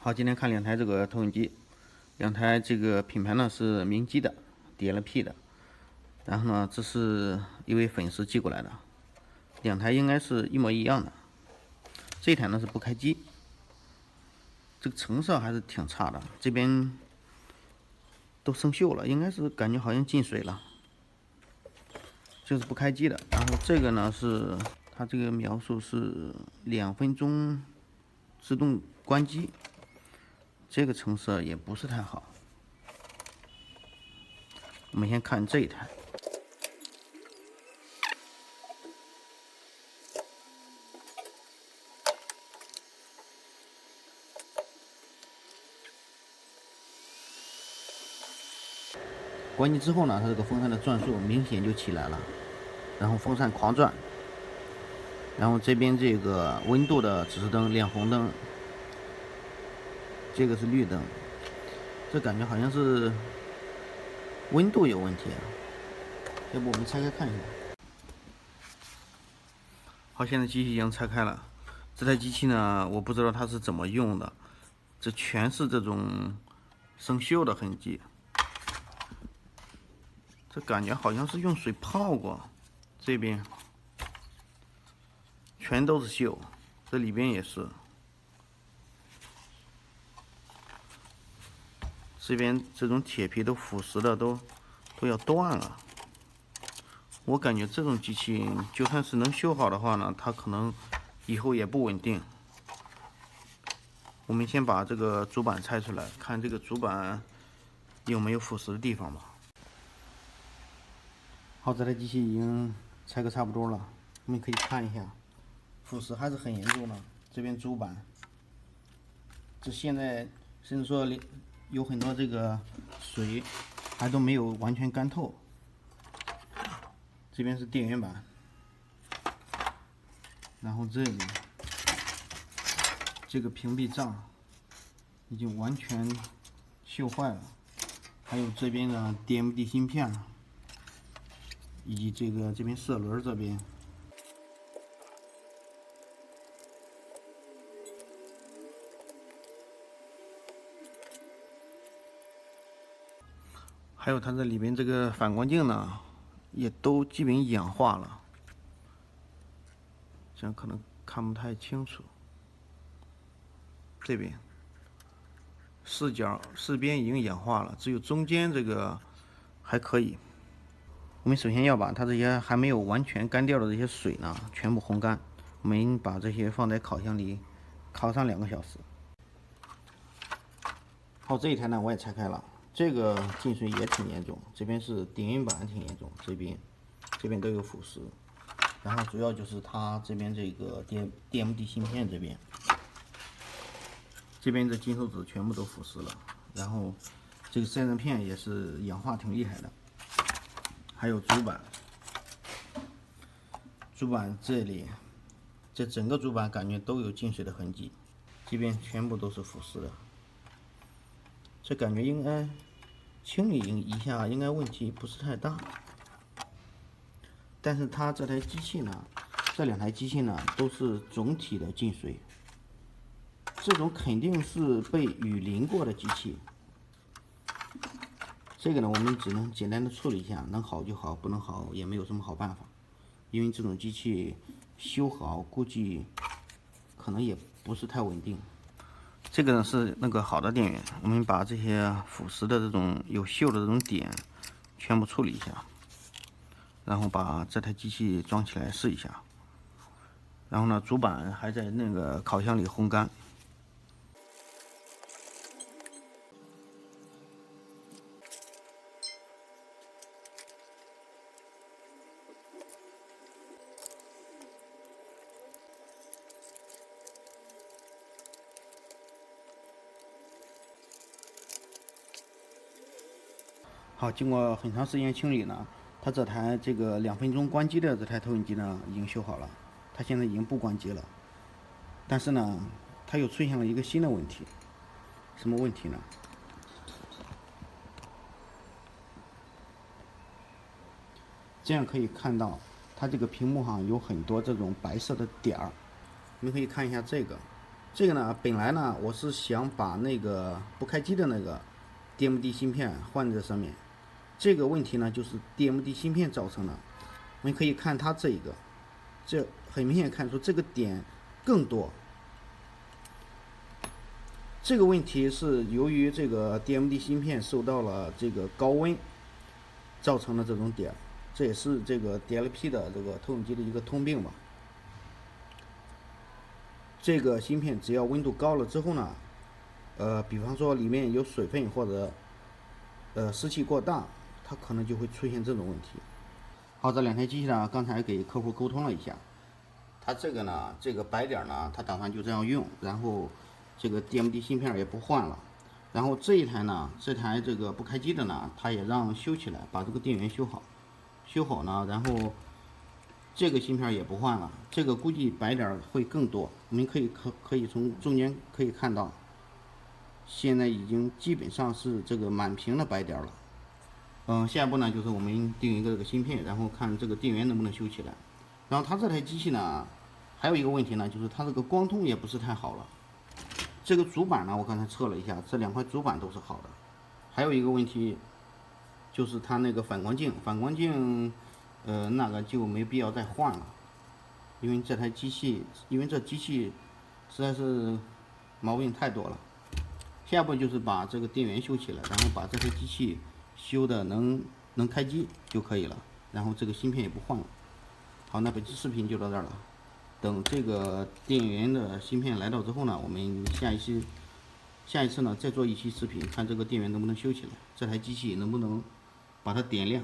好，今天看两台这个投影机，两台这个品牌呢是明基的 DLP 的，然后呢这是一位粉丝寄过来的，两台应该是一模一样的。这台呢是不开机，这个成色还是挺差的，这边都生锈了，应该是感觉好像进水了，就是不开机的。然后这个呢是它这个描述是2分钟自动关机。这个成色也不是太好。我们先看这一台，关机之后呢，它这个风扇的转速明显就起来了，然后风扇狂转，然后这边这个温度的指示灯亮红灯，这个是绿灯，这感觉好像是温度有问题啊。要不我们拆开看一下。好，现在机器已经拆开了。这台机器呢，我不知道它是怎么用的，这全是这种生锈的痕迹。这感觉好像是用水泡过，这边全都是锈，这里边也是。这边这种铁皮都腐蚀的都要断了。我感觉这种机器就算是能修好的话呢，它可能以后也不稳定。我们先把这个主板拆出来，看这个主板有没有腐蚀的地方吧。好，这台机器已经拆个差不多了，我们可以看一下，腐蚀还是很严重的。这边主板，这现在甚至说有很多这个水还都没有完全干透。这边是电源板，然后这里这个屏蔽杖已经完全锈坏了，还有这边的 DMD 芯片，以及这边色轮这边。还有它这里边这个反光镜呢，也都基本氧化了，这样可能看不太清楚。这边四边已经氧化了，只有中间这个还可以。我们首先要把它这些还没有完全干掉的这些水呢，全部烘干。我们把这些放在烤箱里烤上2个小时。好，这一台呢我也拆开了。这个进水也挺严重，这边是电源板挺严重，这边都有腐蚀，然后主要就是它这边这个 DMD 芯片这边的金属纸全部都腐蚀了，然后这个散热片也是氧化挺厉害的，还有主板这里，这整个主板感觉都有进水的痕迹，这边全部都是腐蚀的。这感觉应该清理一下，应该问题不是太大。但是它这台机器呢，这2台机器呢都是总体的进水，这种肯定是被雨淋过的机器。这个呢，我们只能简单的处理一下，能好就好，不能好也没有什么好办法。因为这种机器修好，估计可能也不是太稳定。这个呢是那个好的电源，我们把这些腐蚀的这种有锈的这种点全部处理一下，然后把这台机器装起来试一下。然后呢，主板还在那个烤箱里烘干。好，经过很长时间清理呢，它这台这个2分钟关机的这台投影机呢已经修好了，它现在已经不关机了。但是呢，它又出现了一个新的问题，什么问题呢？这样可以看到，它这个屏幕上有很多这种白色的点儿，你们可以看一下这个，这个呢，本来呢我是想把那个不开机的那个 DMD 芯片换在上面，这个问题呢就是 DMD 芯片造成的。我们可以看它这一个，这很明显看出这个点更多。这个问题是由于这个 DMD 芯片受到了这个高温造成的这种点，这也是这个 DLP 的这个投影机的一个通病吧。这个芯片只要温度高了之后呢，比方说里面有水分或者湿气过大，它可能就会出现这种问题。好，这两台机器呢，刚才给客户沟通了一下，他这个呢，这个白点呢，他打算就这样用，然后这个 DMD 芯片也不换了，然后这一台呢，这台这个不开机的呢，他也让修起来，把这个电源修好，修好呢，然后这个芯片也不换了，这个估计白点会更多。我们可以从中间可以看到，现在已经基本上是这个满屏的白点了。下一步呢就是我们定一个这个芯片，然后看这个电源能不能修起来。然后它这台机器呢，还有一个问题呢，就是它这个光通也不是太好了。这个主板呢，我刚才测了一下，这两块主板都是好的。还有一个问题就是它那个反光镜，那个就没必要再换了，因为这机器实在是毛病太多了。下一步就是把这个电源修起来，然后把这台机器修的能开机就可以了，然后这个芯片也不换了。好，那本期视频就到这儿了。等这个电源的芯片来到之后呢，我们下一次呢再做一期视频，看这个电源能不能修起来，这台机器能不能把它点亮。